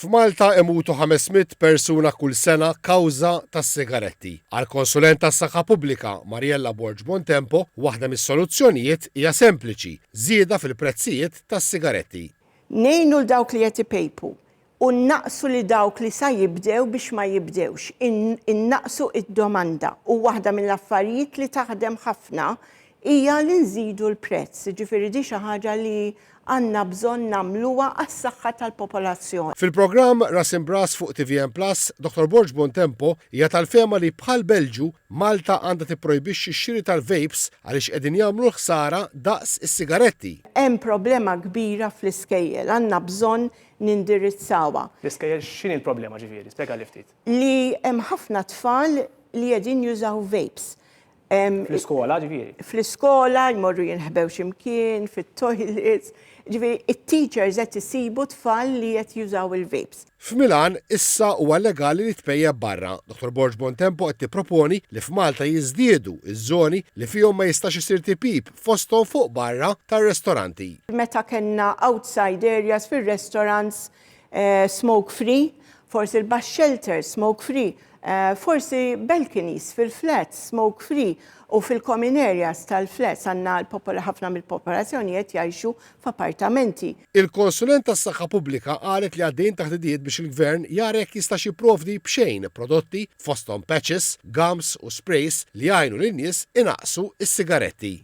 F'Malta imutu 500 persuna kull sena kawża tas-sigaretti. Għall-konsulent tas-saħħa pubblika Mariella Borg Bontempo, waħda mis-soluzzjonijiet hija sempliċi: żieda fil-prezzijiet tas-sigaretti. Ngħinu l dawk li qed ipejpu u naqsu li dawk li sa jibdew biex ma jibdewx, innaqsu id-domanda u waħda mill-affarijiet li taħdem ħafna hija li nżidu l-prezz, ġifieri di xi ħaġa li għandna bżonn nagħmluha għas-saħħa tal-popolazzjoni. Fil-programm Ras Imbras fuq TVN Plus, Dr. Borg Bontempo hija tal-fehma li bħal Belġu Malta għandha tipprojbixxi x-xiri tal-vapes għaliex qegħdin jagħmlu ħsara daqs is-sigaretti. Hemm problema kbira fl-iskejjel, għandna bżonn nindirizzawha. L-iskejjel x'inhi l-problema ġifieri? Spjega li ftit. Li hemm ħafna tfal li qegħdin jużaw vapes. Fl-iskola ġifieri? Fl-iskola, jmorru jinħbew x'imkien, fit-toilets, ġifieri it-teachers qed isibu tfal li qed jużaw il-vapes. F'Milan issa huwa legali li tpejjeb barra. Dr. Borg Bontempo qed tipproponi li f'Malta jiżdiedu iż-żoni li fihom ma jistax isir tipip fosthom fuq barra tar-ristoranti. Meta kellna outside areas fir-restaurants smoke free, forsi l-bus shelters smoke free, forsi balconies fil-flats smoke free u fil-common areas tal-flats għandna ħafna mill-popolazzjoni qed jgħixu f'appartamenti. Il-konsulent tas-saħħa pubblika qalet li għaddejn taħt idiet biex il-gvern jara jekk jistax jipprovdi b'xejn prodotti fosthom patches, gums u sprays li jgħinu lin-nies inaqsu s-sigaretti.